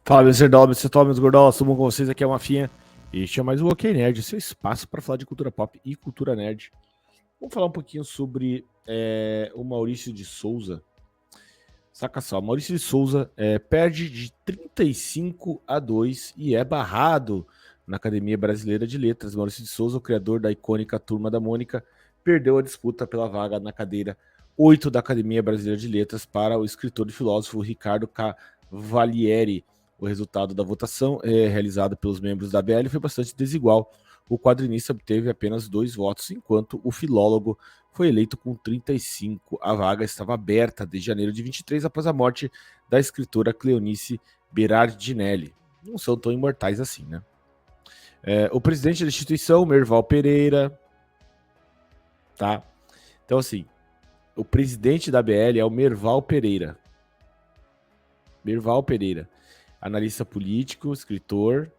Fala, meus nerdolas, meus gordolas, tudo bom com vocês? Aqui é o Mafinha. E este é mais o OK Nerd, seu espaço para falar de cultura pop e cultura nerd. Vamos falar um pouquinho sobre o Maurício de Souza. Saca só, Maurício de Souza perde de 35-2 e é barrado na Academia Brasileira de Letras. Maurício de Souza, o criador da icônica Turma da Mônica, perdeu a disputa pela vaga na cadeira 8 da Academia Brasileira de Letras para o escritor e filósofo Ricardo Cavalieri. O resultado da votação, realizada pelos membros da ABL, foi bastante desigual. O quadrinista obteve apenas 2 votos, enquanto o filólogo foi eleito com 35. A vaga estava aberta desde janeiro de 23, após a morte da escritora Cleonice Berardinelli. Não são tão imortais assim, né? O presidente da instituição, Merval Pereira, tá? Então, assim, o presidente da ABL é o Merval Pereira. Merval Pereira, analista político, escritor,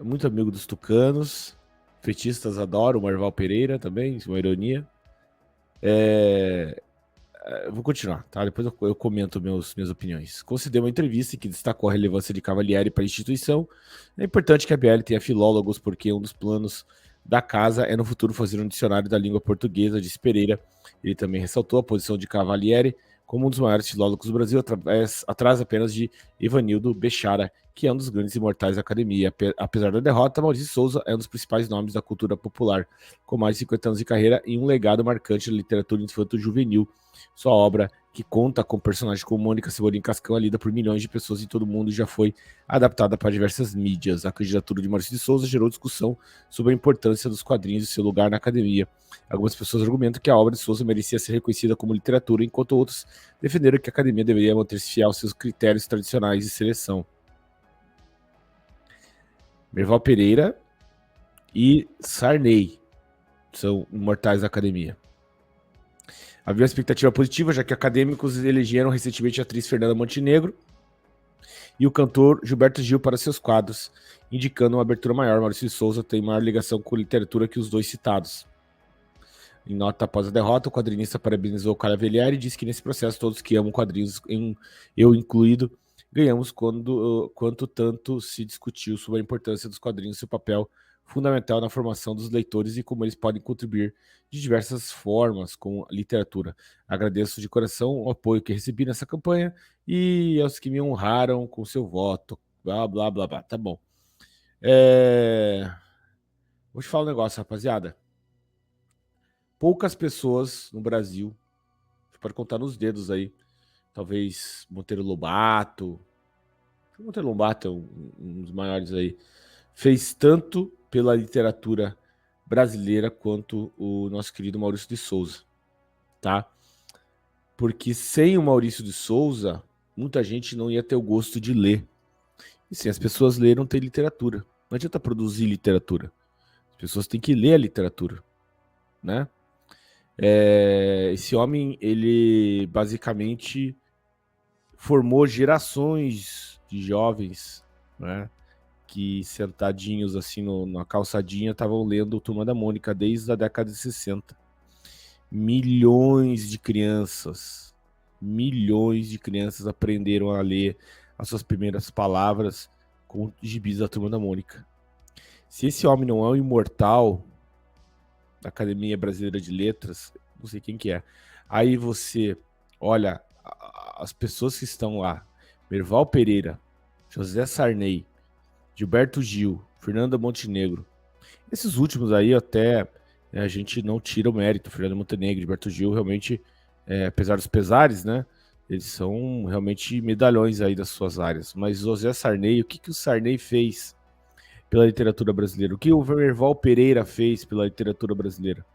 muito amigo dos tucanos, fetistas adoram o Merval Pereira também, uma ironia. Vou continuar, tá? Depois eu comento minhas opiniões. Considerei uma entrevista que destacou a relevância de Cavalieri para a instituição. É importante que a BL tenha filólogos, porque um dos planos da casa é no futuro fazer um dicionário da língua portuguesa, disse Pereira. Ele também ressaltou a posição de Cavalieri como um dos maiores filólogos do Brasil, atrás apenas de Ivanildo Bechara, que é um dos grandes imortais da academia. Apesar da derrota, Maurício de Souza é um dos principais nomes da cultura popular, com mais de 50 anos de carreira e um legado marcante da literatura infanto-juvenil. Sua obra, que conta com personagens como Mônica, Cebolinha e Cascão, lida por milhões de pessoas em todo o mundo, já foi adaptada para diversas mídias. A candidatura de Maurício de Souza gerou discussão sobre a importância dos quadrinhos e seu lugar na academia. Algumas pessoas argumentam que a obra de Souza merecia ser reconhecida como literatura, enquanto outros defenderam que a academia deveria manter-se fiel aos seus critérios tradicionais de seleção. Merval Pereira e Sarney são imortais da academia. Havia uma expectativa positiva, já que acadêmicos elegeram recentemente a atriz Fernanda Montenegro e o cantor Gilberto Gil para seus quadros, indicando uma abertura maior. Maurício de Souza tem maior ligação com literatura que os dois citados. Em nota após a derrota, o quadrinista parabenizou Cavalieri e disse que nesse processo todos que amam quadrinhos, eu incluído, ganhamos quanto tanto se discutiu sobre a importância dos quadrinhos e seu papel fundamental na formação dos leitores e como eles podem contribuir de diversas formas com a literatura. Agradeço de coração o apoio que recebi nessa campanha e aos que me honraram com seu voto. Blá, blá, blá, blá. Tá bom. Vou te falar um negócio, rapaziada. Poucas pessoas no Brasil, você pode contar nos dedos aí, talvez Monteiro Lobato. Monteiro Lobato é um dos maiores aí. Fez tanto pela literatura brasileira quanto o nosso querido Maurício de Souza, tá? Porque sem o Maurício de Souza, muita gente não ia ter o gosto de ler. E sem as pessoas lerem, não tem literatura. Não adianta produzir literatura. As pessoas têm que ler a literatura, né? Esse homem, ele basicamente formou gerações de jovens, né? Que sentadinhos assim na calçadinha estavam lendo Turma da Mônica desde a década de 60. Milhões de crianças aprenderam a ler as suas primeiras palavras com gibis da Turma da Mônica. Se esse homem não é um imortal da Academia Brasileira de Letras, não sei quem que é. Aí você olha as pessoas que estão lá: Merval Pereira, José Sarney, Gilberto Gil, Fernanda Montenegro. Esses últimos aí até a gente não tira o mérito. Fernanda Montenegro, Gilberto Gil, realmente, apesar dos pesares, né? Eles são realmente medalhões aí das suas áreas. Mas José Sarney, o que o Sarney fez pela literatura brasileira? O que o Merval Pereira fez pela literatura brasileira?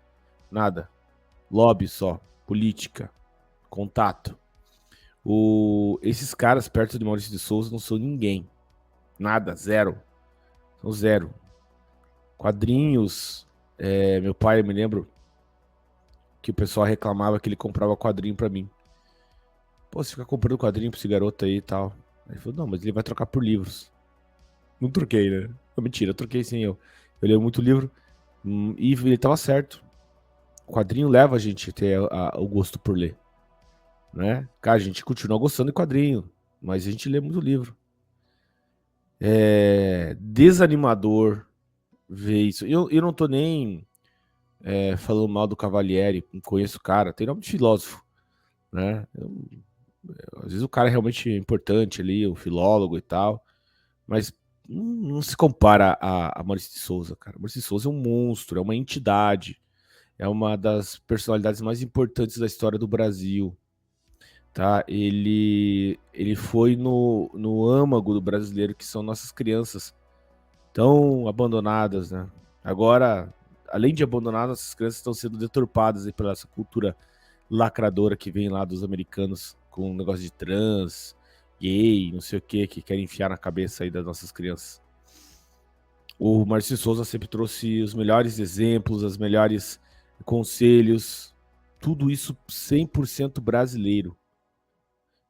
Nada. Lobby só. Política. Contato. Esses caras perto de Maurício de Souza não são ninguém. Nada. Zero. São zero. Quadrinhos. Meu pai, eu me lembro que o pessoal reclamava que ele comprava quadrinho pra mim. Pô, você fica comprando quadrinho pra esse garoto aí e tal. Aí ele falou, não, mas ele vai trocar por livros. Não troquei, né? Não, mentira, eu troquei sim. Eu leio muito livro e ele tava certo. O quadrinho leva a gente a ter o gosto por ler, né? Cara, a gente continua gostando de quadrinho. mas a gente lê muito livro. É desanimador ver isso. Eu não tô nem falando mal do Cavalieri, não conheço o cara, tem nome de filósofo, né? Às vezes o cara é realmente importante ali, um filólogo e tal, mas não se compara a Maurício de Souza, cara. Maurício de Souza é um monstro, é uma entidade, é uma das personalidades mais importantes da história do Brasil, tá? Ele foi no âmago do brasileiro, que são nossas crianças tão abandonadas, né? Agora, além de abandonadas, essas crianças estão sendo deturpadas aí pela essa cultura lacradora que vem lá dos americanos com um negócio de trans, gay, não sei o que querem enfiar na cabeça aí das nossas crianças. O Maurício de Souza sempre trouxe os melhores exemplos, os melhores conselhos, tudo isso 100% brasileiro.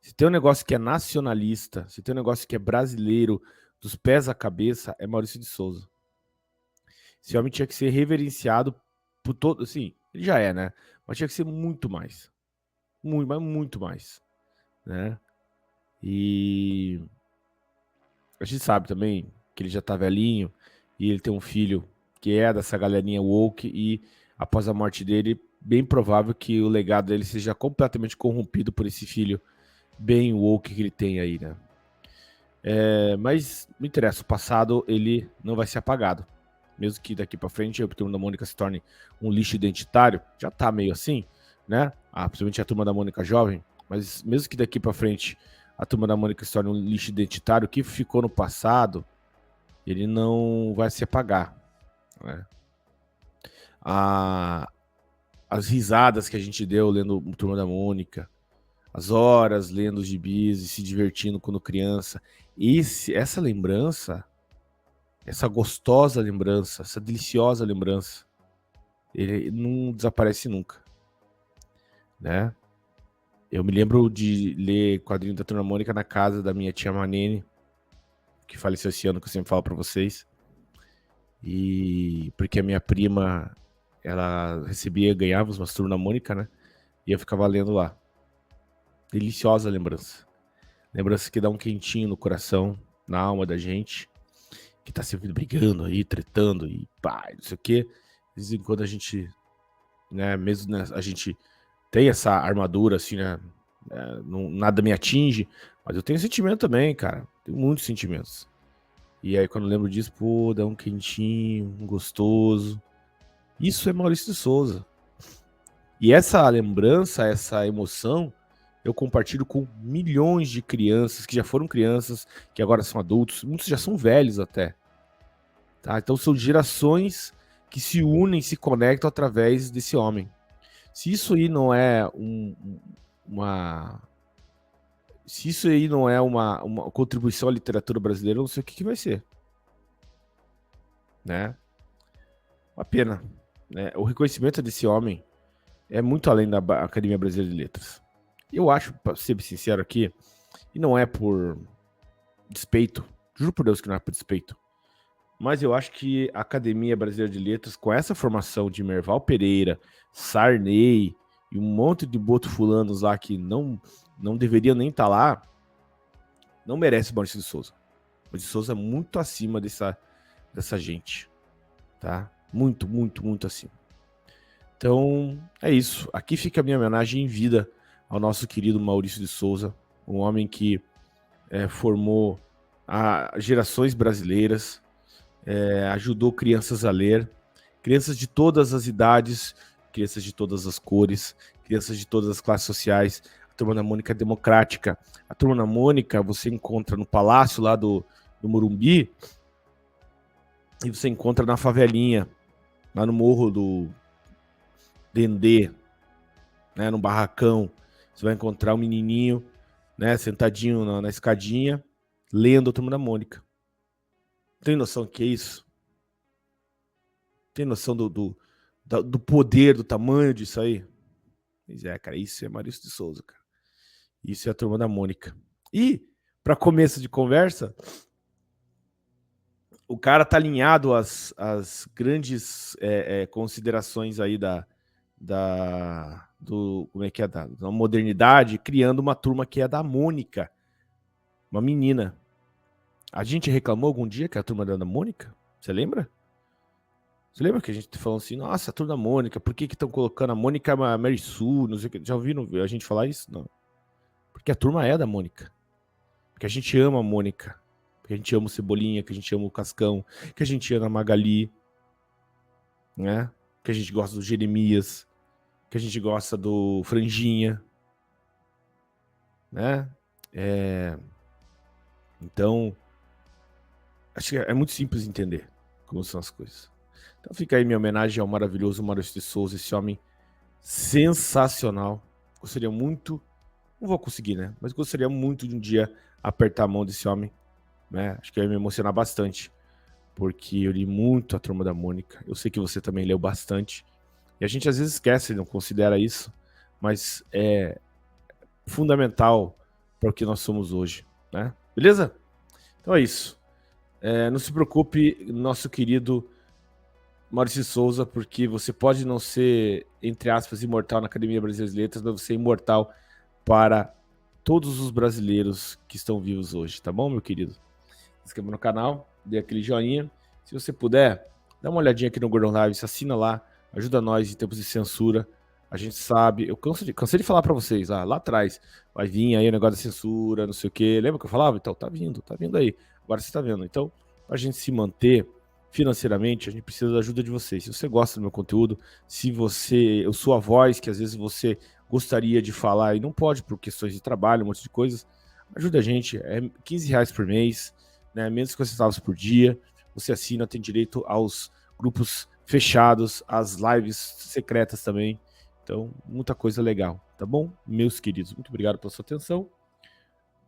Se tem um negócio que é nacionalista, se tem um negócio que é brasileiro, dos pés à cabeça, é Maurício de Souza. Esse homem tinha que ser reverenciado por todo, assim, ele já é, né? Mas tinha que ser muito mais. Muito, mas muito mais, né? E a gente sabe também que ele já tá velhinho e ele tem um filho que é dessa galerinha woke e após a morte dele, bem provável que o legado dele seja completamente corrompido por esse filho bem woke que ele tem aí, né? Mas não interessa, o passado ele não vai ser apagado. Mesmo que daqui para frente a Turma da Mônica se torne um lixo identitário, já tá meio assim, né? Principalmente a Turma da Mônica jovem, mas mesmo que daqui para frente a Turma da Mônica se torne um lixo identitário, o que ficou no passado, ele não vai se apagar, né? As risadas que a gente deu lendo Turma da Mônica, as horas lendo os gibis e se divertindo quando criança, essa lembrança, essa gostosa lembrança, essa deliciosa lembrança, ele não desaparece nunca, né? Eu me lembro de ler quadrinho da Turma da Mônica na casa da minha tia Manene, que faleceu esse ano, que eu sempre falo para vocês. E porque a minha prima, ela ganhava umas Turma da Mônica, né? E eu ficava lendo lá. Deliciosa lembrança. Lembrança que dá um quentinho no coração, na alma da gente, que tá sempre brigando aí, tretando e pá, não sei o quê. De vez em quando a gente, né, mesmo né, a gente tem essa armadura, assim, né? Nada me atinge, mas eu tenho sentimento também, cara. Tenho muitos sentimentos. E aí, quando eu lembro disso, pô, dá um quentinho, um gostoso. Isso é Maurício de Souza. E essa lembrança, essa emoção, eu compartilho com milhões de crianças que já foram crianças, que agora são adultos, muitos já são velhos até. Tá? Então são gerações que se unem, se conectam através desse homem. Se isso aí não é uma. Se isso aí não é uma contribuição à literatura brasileira, eu não sei o que vai ser. Né? Uma pena. Né? O reconhecimento desse homem é muito além da Academia Brasileira de Letras. Eu acho, para ser sincero aqui, e não é por despeito, juro por Deus que não é por despeito, mas eu acho que a Academia Brasileira de Letras, com essa formação de Merval Pereira, Sarney e um monte de botofulanos lá que não deveriam nem estar lá, não merece Maurício de Souza. Maurício de Souza é muito acima dessa gente, tá? Muito, muito, muito acima. Então, é isso. Aqui fica a minha homenagem em vida ao nosso querido Maurício de Souza, um homem que formou gerações brasileiras, ajudou crianças a ler, crianças de todas as idades, crianças de todas as cores, crianças de todas as classes sociais. A Turma da Mônica é democrática. A Turma da Mônica você encontra no palácio lá do Morumbi e você encontra na favelinha, lá no morro do Dendê, né, no barracão. Você vai encontrar um menininho, né, sentadinho na escadinha, lendo a Turma da Mônica. Tem noção do que é isso? Tem noção do poder, do tamanho disso aí? Pois é, cara, isso é Maurício de Souza, cara. Isso é a Turma da Mônica. E, para começo de conversa, o cara tá alinhado às grandes considerações aí como é que é, da modernidade, criando uma turma que é da Mônica, Uma menina. A gente reclamou algum dia que a turma da Ana Mônica? Você lembra? Você lembra que a gente falou assim, nossa, a turma da Mônica, por que estão colocando a Mônica a Mary Sue, não sei o que. Já ouviram a gente falar isso? Não. Porque a turma é da Mônica. Porque a gente ama a Mônica. Porque a gente ama o Cebolinha, que a gente ama o Cascão, que a gente ama a Magali, né? Que a gente gosta do Jeremias, que a gente gosta do Franjinha, né? Então, acho que é muito simples entender como são as coisas. Então fica aí minha homenagem ao maravilhoso Maurício de Souza, esse homem sensacional. Gostaria muito, não vou conseguir, né? Mas gostaria muito de um dia apertar a mão desse homem, né? Acho que ia me emocionar bastante, porque eu li muito a Turma da Mônica. Eu sei que você também leu bastante. E a gente às vezes esquece, não considera isso, mas é fundamental para o que nós somos hoje, né? Beleza? Então é isso. Não se preocupe, nosso querido Maurício Souza, porque você pode não ser, entre aspas, imortal na Academia Brasileira de Letras, mas você é imortal para todos os brasileiros que estão vivos hoje, tá bom, meu querido? Se inscreva no canal, dê aquele joinha. Se você puder, dá uma olhadinha aqui no Gordon Live, se assina lá, ajuda nós em tempos de censura. A gente sabe, eu cansei de falar para vocês, lá atrás, vai vir aí o negócio da censura, não sei o quê. Lembra que eu falava? Então, tá vindo aí. Agora você tá vendo. Então, pra gente se manter financeiramente, a gente precisa da ajuda de vocês. Se você gosta do meu conteúdo, se você, eu sou a voz que às vezes você gostaria de falar e não pode por questões de trabalho, um monte de coisas, ajuda a gente, é R$15 por mês, né, menos de 50 centavos por dia. Você assina, tem direito aos grupos fechados, às lives secretas também. Então, muita coisa legal, tá bom? Meus queridos, muito obrigado pela sua atenção.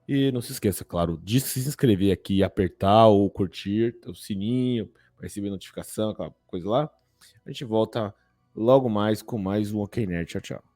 E não se esqueça, claro, de se inscrever aqui, apertar o curtir, o sininho, para receber notificação, aquela coisa lá. A gente volta logo mais com mais um OK Nerd. Tchau, tchau.